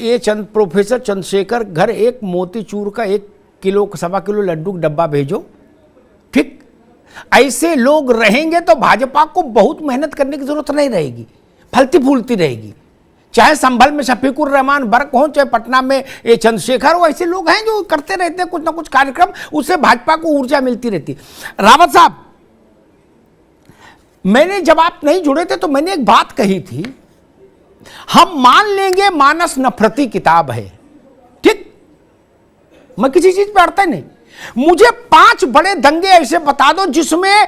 ये प्रोफेसर चंद्रशेखर घर एक मोतीचूर का 1 किलो 1.25 किलो लड्डू का डब्बा भेजो, ठीक। ऐसे लोग रहेंगे तो भाजपा को बहुत मेहनत करने की जरूरत नहीं रहेगी, फलती फूलती रहेगी। चाहे संभल में शफीकुर रहमान बर्क हो, चाहे पटना में ये चंद्रशेखर हो, ऐसे लोग हैं जो करते रहते हैं कुछ ना कुछ कार्यक्रम, उससे भाजपा को ऊर्जा मिलती रहती। रावत साहब, मैंने जब आप नहीं जुड़े थे तो मैंने एक बात कही थी, हम मान लेंगे मानस नफरती किताब है, ठीक, मैं किसी चीज पे अड़ता नहीं। मुझे 5 बड़े दंगे ऐसे बता दो जिसमें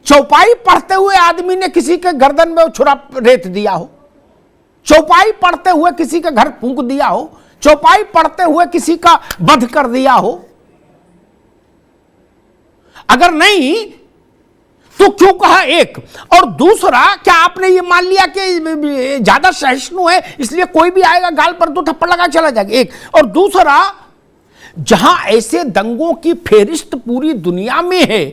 चौपाई पढ़ते हुए आदमी ने किसी के गर्दन में छुरा रेत दिया हो, चौपाई पढ़ते हुए किसी का घर फूंक दिया हो, चौपाई पढ़ते हुए किसी का वध कर दिया हो। अगर नहीं तो क्यों कहा एक? और दूसरा, क्या आपने ये मान लिया कि ज्यादा सहिष्णु है इसलिए कोई भी आएगा गाल पर 2 थप्पड़ लगा चला जाएगा? एक। और दूसरा, जहां ऐसे दंगों की फेरिस्त पूरी दुनिया में है,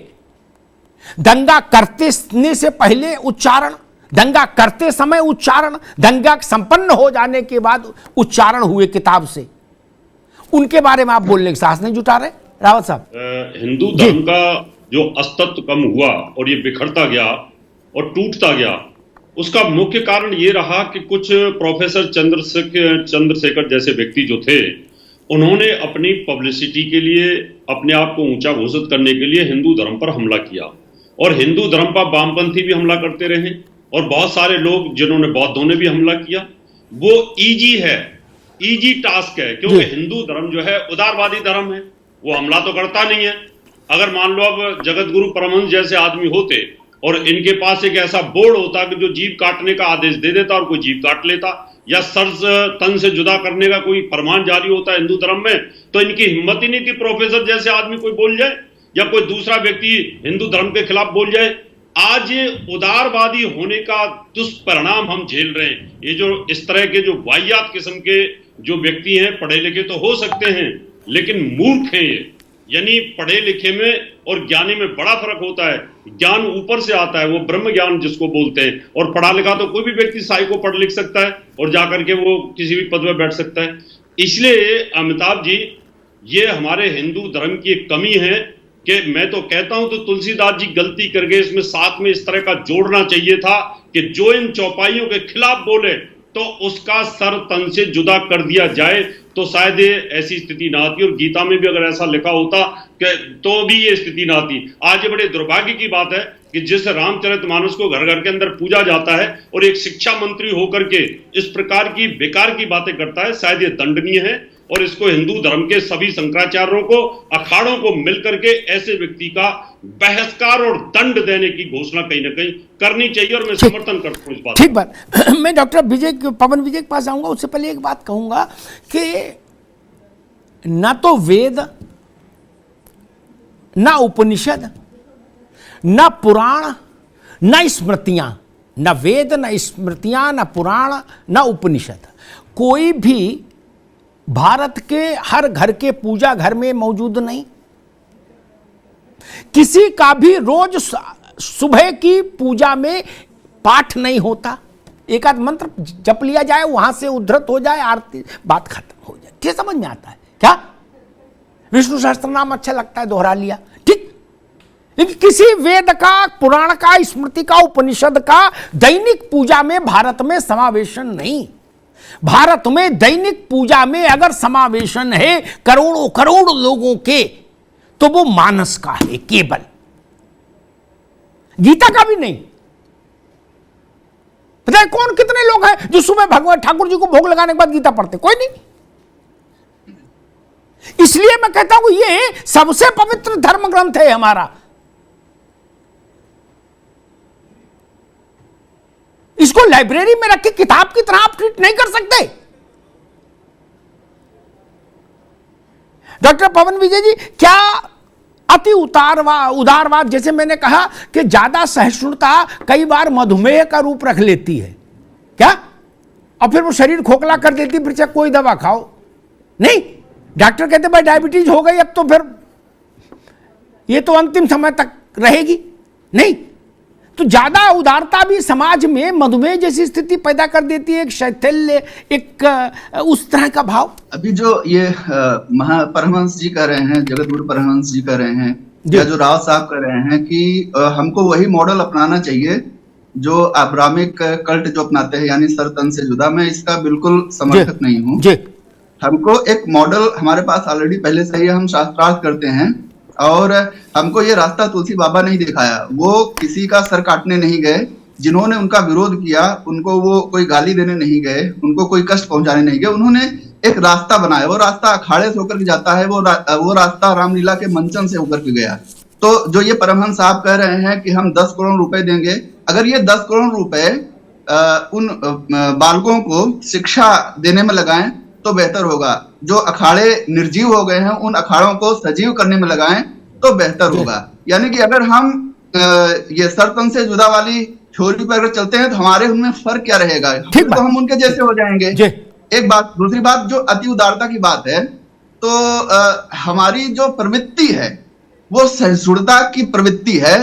दंगा करते से पहले उच्चारण, दंगा करते समय उच्चारण, दंगा संपन्न हो जाने के बाद उच्चारण हुए किताब से, उनके बारे में आप बोलने की साहस नहीं जुटा रहे रावत साहब? हिंदू धर्म का जो अस्तित्व कम हुआ और ये बिखरता गया और टूटता गया, उसका मुख्य कारण ये रहा कि कुछ प्रोफेसर चंद्रशेखर जैसे व्यक्ति जो थे, उन्होंने अपनी पब्लिसिटी के लिए, अपने आप को ऊंचा घोषित करने के लिए हिंदू धर्म पर हमला किया। और हिंदू धर्म पर वामपंथी भी हमला करते रहे और बहुत सारे लोग जिन्होंने बौद्धों ने भी हमला किया। वो इजी है, इजी टास्क है, क्योंकि हिंदू धर्म जो है उदारवादी धर्म है, वो हमला तो करता नहीं है। अगर मान लो अब जगत गुरु परमहंस जैसे आदमी होते और इनके पास एक ऐसा बोर्ड होता कि जो जीभ काटने का आदेश दे देता और कोई जीभ काट लेता, या सर तन से जुदा करने का कोई फरमान जारी होता हिंदू धर्म में, तो इनकी हिम्मत ही नहीं थी प्रोफेसर जैसे आदमी कोई बोल जाए या कोई दूसरा व्यक्ति हिंदू धर्म के खिलाफ बोल जाए। आज उदारवादी होने का दुष्परिणाम हम झेल रहे हैं। ये जो इस तरह के जो वाहियात किस्म के जो व्यक्ति हैं, पढ़े लिखे तो हो सकते हैं लेकिन मूर्ख हैं ये। यानी पढ़े लिखे में और ज्ञानी में बड़ा फर्क होता है। ज्ञान ऊपर से आता है, वो ब्रह्म ज्ञान जिसको बोलते हैं, और पढ़ा लिखा तो कोई भी व्यक्ति साई को पढ़ लिख सकता है और जाकर के वो किसी भी पद में बैठ सकता है। इसलिए अमिताभ जी, ये हमारे हिंदू धर्म की एक कमी है कि मैं तो कहता हूं तो तुलसीदास जी गलती कर गए, इसमें साथ में इस तरह का जोड़ना चाहिए था कि जो इन चौपाइयों के खिलाफ बोले तो उसका सर तन से जुदा कर दिया जाए, तो शायद ऐसी स्थिति ना आती। और गीता में भी अगर ऐसा लिखा होता कि तो भी ये स्थिति ना आती। आज ये बड़े दुर्भाग्य की बात है कि जिस रामचरितमानस को घर घर के अंदर पूजा जाता है और एक शिक्षा मंत्री होकर के इस प्रकार की बेकार की बातें करता है, शायद ये दंडनीय है। और इसको हिंदू धर्म के सभी शंकराचार्यों को, अखाड़ों को मिलकर के ऐसे व्यक्ति का बहिष्कार और दंड देने की घोषणा कहीं ना कहीं करनी चाहिए, और मैं समर्थन करता हूं इस बात। ठीक बात। मैं डॉक्टर पवन विजय के पास आऊंगा, उससे पहले एक बात कहूंगा कि ना तो वेद, ना उपनिषद, ना पुराण, ना स्मृतियां, ना वेद, ना स्मृतियां, ना पुराण, ना उपनिषद, कोई भी भारत के हर घर के पूजा घर में मौजूद नहीं। किसी का भी रोज सुबह की पूजा में पाठ नहीं होता। एक आध मंत्र जप लिया जाए, वहां से उद्धृत हो जाए, आरती, बात खत्म हो जाए। क्या समझ में आता है क्या? विष्णु सहस्त्र नाम अच्छा लगता है, दोहरा लिया, ठीक। लेकिन किसी वेद का, पुराण का, स्मृति का, उपनिषद का दैनिक पूजा में भारत में समावेशन नहीं। भारत में दैनिक पूजा में अगर समावेशन है करोड़ों करोड़ लोगों के, तो वो मानस का है केवल, गीता का भी नहीं। पता है कौन कितने लोग हैं जो सुबह भगवान ठाकुर जी को भोग लगाने के बाद गीता पढ़ते? कोई नहीं। इसलिए मैं कहता हूं ये सबसे पवित्र धर्म ग्रंथ है हमारा। इसको लाइब्रेरी में रख के किताब की तरह आप ट्रीट नहीं कर सकते। डॉक्टर पवन विजय जी, क्या अति उदारवाद, जैसे मैंने कहा कि ज्यादा सहिष्णुता कई बार मधुमेह का रूप रख लेती है क्या, और फिर वो शरीर खोखला कर देती, फिर चाहे कोई दवा खाओ नहीं। डॉक्टर कहते भाई डायबिटीज हो गई, अब तो फिर ये तो अंतिम समय तक रहेगी नहीं। तो ज्यादा उदारता भी समाज में मधुमेह जैसी स्थिति पैदा कर देती है, एक शैथिल्य, एक उस तरह का भाव। अभी जो ये परमहंस जी कह रहे हैं, जगत गुरु परमहंस जी कह रहे हैं, या जो राव साहब कह रहे हैं कि हमको वही मॉडल अपनाना चाहिए जो अब्राहमिक कल्ट जो अपनाते हैं, यानी सर तन से जुदा। मैं इसका बिल्कुल समर्थक नहीं हूँ। हमको एक मॉडल हमारे पास ऑलरेडी पहले से ही, हम शास्त्रार्थ करते हैं और हमको ये रास्ता तुलसी बाबा नहीं दिखाया। वो किसी का सर काटने नहीं गए, जिन्होंने उनका विरोध किया उनको वो कोई गाली देने नहीं गए, उनको कोई कष्ट पहुंचाने नहीं गए। उन्होंने एक रास्ता बनाया, वो रास्ता अखाड़े से होकर के जाता है, वो रास्ता रामलीला के मंचन से होकर के गया। तो जो ये परमहंस साहब कह रहे हैं कि हम 10 करोड़ रुपए देंगे, अगर ये 10 करोड़ रुपए उन बालकों को शिक्षा देने में लगाएं तो बेहतर होगा। जो अखाड़े निर्जीव हो गए हैं उन अखाड़ों को सजीव करने में लगाएं तो बेहतर होगा। यानी कि अगर हम ये सरतन से जुदा वाली थ्योरी पर अगर चलते हैं तो हमारे उनमें फर्क क्या रहेगा? तो हम उनके जैसे हो जाएंगे। एक बात। दूसरी बात, जो अति उदारता की बात है, तो हमारी जो प्रवृत्ति है वो सहिष्णुता की प्रवृत्ति है।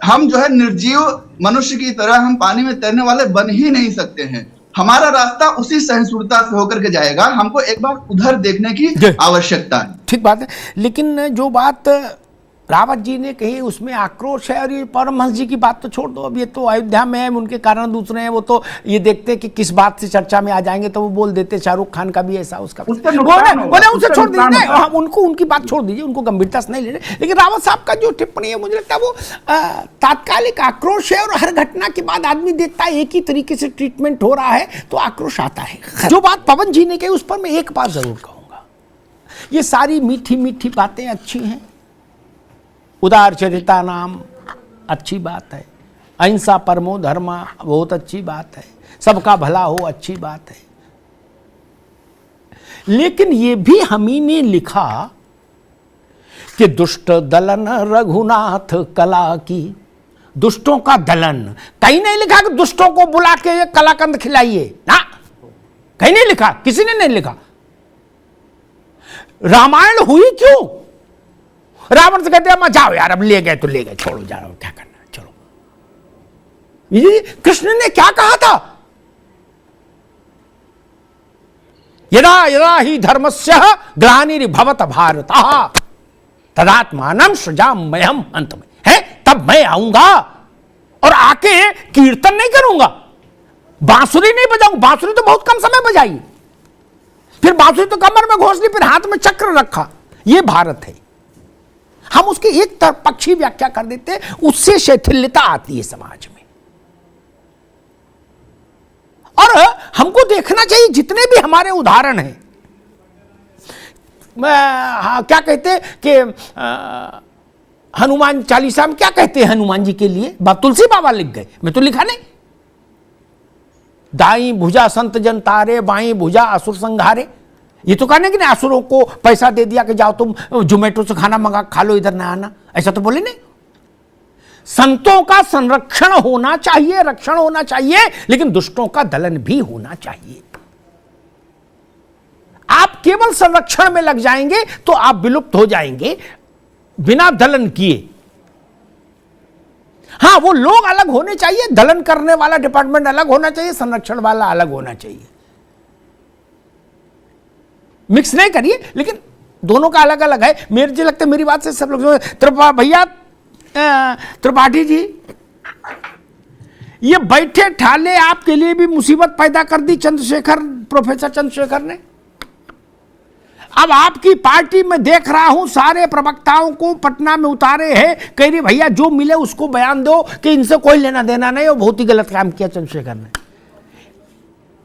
हम जो है निर्जीव मनुष्य की तरह हम पानी में तैरने वाले बन ही नहीं सकते हैं। हमारा रास्ता उसी सहिष्णुता से होकर के जाएगा। हमको एक बार उधर देखने की आवश्यकता है। ठीक बात है, लेकिन जो बात रावत जी ने कही उसमें आक्रोश है। और ये परमहंस जी की बात तो छोड़ दो, अब ये तो अयोध्या में है, उनके कारण दूसरे हैं, वो तो ये देखते कि किस बात से चर्चा में आ जाएंगे तो वो बोल देते। शाहरुख खान का भी ऐसा, उसका उसे छोड़ दीजिए, उनको उनकी बात छोड़ दीजिए, उनको गंभीरता से नहीं लेने। लेकिन रावत साहब का जो टिप्पणी है, मुझे लगता है वो तात्कालिक आक्रोश है। और हर घटना के बाद आदमी देखता है एक ही तरीके से ट्रीटमेंट हो रहा है तो आक्रोश आता है। जो बात पवन जी ने कही उस पर मैं एक बात जरूर कहूंगा, ये सारी मीठी मीठी बातें अच्छी हैं, उदार चरिता नाम अच्छी बात है, अहिंसा परमो धर्मा बहुत अच्छी बात है, सबका भला हो अच्छी बात है। लेकिन ये भी हम ही ने लिखा कि दुष्ट दलन रघुनाथ कला की। दुष्टों का दलन कहीं नहीं लिखा कि दुष्टों को बुला के कलाकंद खिलाइए ना, कहीं नहीं लिखा, किसी ने नहीं लिखा। रामायण हुई क्यों? रावण से कहते हैं जाओ यार, अब ले गए तो ले गए, छोड़ो, जाओ, क्या करना, चलो। ये कृष्ण ने क्या कहा था? यदा यदा ही धर्मस्य ग्लानिर्भवत भारत तदात्मानं सृजाम्यहम् अंत में, है तब मैं आऊंगा और आके कीर्तन नहीं करूंगा, बांसुरी नहीं बजाऊंगा। बांसुरी तो बहुत कम समय बजाई, फिर बांसुरी तो कमर में घोंस ली, फिर हाथ में चक्र रखा। ये भारत है। हम उसकी एक तरफ पक्षी व्याख्या कर देते हैं, उससे शैथिल्यता आती है समाज में। और हमको देखना चाहिए जितने भी हमारे उदाहरण हैं, क्या कहते हैं कि हनुमान चालीसा में क्या कहते हैं हनुमान जी के लिए? तुलसी बाबा लिख गए, मैं तो लिखा नहीं। दाई भुजा संत जन तारे, बाई भुजा असुर संघारे। ये तो कहने कि नहीं असुरों को पैसा दे दिया कि जाओ तुम जोमेटो से खाना मंगा खा लो, इधर ना आना, ऐसा तो बोले नहीं। संतों का संरक्षण होना चाहिए, रक्षण होना चाहिए, लेकिन दुष्टों का दलन भी होना चाहिए। आप केवल संरक्षण में लग जाएंगे तो आप विलुप्त हो जाएंगे बिना दलन किए। हां, वो लोग अलग होने चाहिए, दलन करने वाला डिपार्टमेंट अलग होना चाहिए, संरक्षण वाला अलग होना चाहिए। मिक्स नहीं करिए, लेकिन दोनों का अलग अलग है। मेरे जो लगता है, मेरी बात से सब लोग भैया त्रिपाठी जी, ये बैठे ठाले आपके लिए भी मुसीबत पैदा कर दी चंद्रशेखर, प्रोफेसर चंद्रशेखर ने। अब आपकी पार्टी में देख रहा हूं सारे प्रवक्ताओं को पटना में उतारे हैं, कह रही भैया जो मिले उसको बयान दो कि इनसे कोई लेना देना नहीं, वो बहुत ही गलत काम किया चंद्रशेखर ने।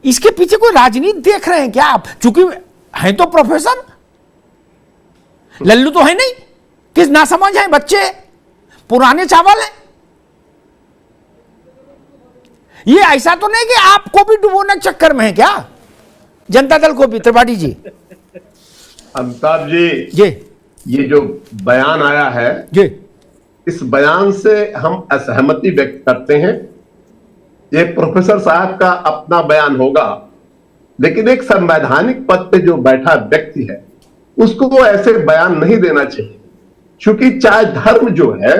इसके पीछे कोई राजनीति देख रहे हैं क्या आप? चूंकि है तो प्रोफेसर, लल्लू तो है नहीं, किस ना समझ है, बच्चे पुराने चावल हैं। ये ऐसा तो नहीं कि आपको भी डुबोने के चक्कर में है क्या, जनता दल को भी? त्रिपाठी जी, अमिताभ जी, ये जो बयान आया है जी, इस बयान से हम असहमति व्यक्त करते हैं। ये प्रोफेसर साहब का अपना बयान होगा, लेकिन एक संवैधानिक पद पे जो बैठा व्यक्ति है उसको वो ऐसे बयान नहीं देना चाहिए, क्योंकि चाहे धर्म जो है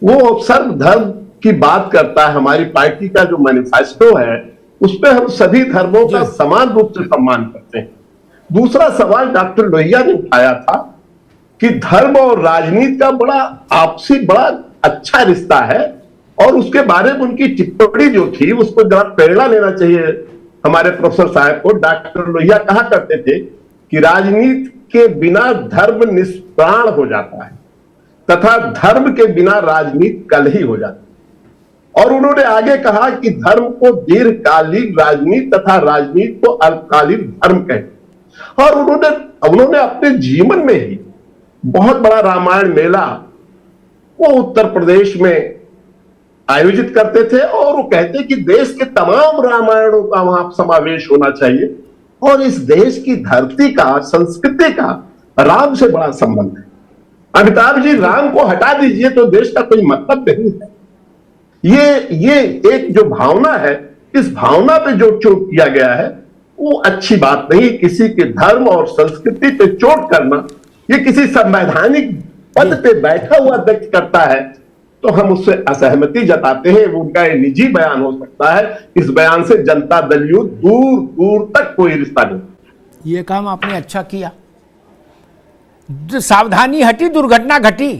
वो सर्वधर्म की बात करता है, हमारी पार्टी का जो मैनिफेस्टो है उसमें हम सभी धर्मों का समान रूप से सम्मान करते हैं। दूसरा सवाल डॉक्टर लोहिया ने उठाया था कि धर्म और राजनीति का बड़ा आपसी बड़ा अच्छा रिश्ता है, और उसके बारे में उनकी टिप्पणी जो थी उसको जरा प्रेरणा लेना चाहिए हमारे प्रोफेसर साहब को। डॉक्टर लोहिया कहा करते थे कि राजनीति के बिना धर्म निष्प्राण हो जाता है तथा धर्म के बिना राजनीति कल ही हो जाती है। और उन्होंने आगे कहा कि धर्म को दीर्घकालीन राजनीति तथा राजनीति को अल्पकालीन धर्म कहते। और उन्होंने अपने जीवन में ही बहुत बड़ा रामायण मेला वो उत्तर प्रदेश में आयोजित करते थे, और वो कहते कि देश के तमाम रामायणों का वहां समावेश होना चाहिए, और इस देश की धरती का, संस्कृति का राम से बड़ा संबंध है। अमिताभ जी, राम को हटा दीजिए तो देश का कोई मतलब नहीं है। ये एक जो भावना है, इस भावना पे जो चोट किया गया है वो अच्छी बात नहीं। किसी के धर्म और संस्कृति पे चोट करना, ये किसी संवैधानिक पद पे बैठा हुआ व्यक्ति करता है तो हम उससे असहमति जताते हैं। वो उनका निजी बयान हो सकता है, इस बयान से जनता दल यूथ दूर दूर तक कोई रिश्ता नहीं। ये काम आपने अच्छा किया, सावधानी हटी, दुर्घटना घटी।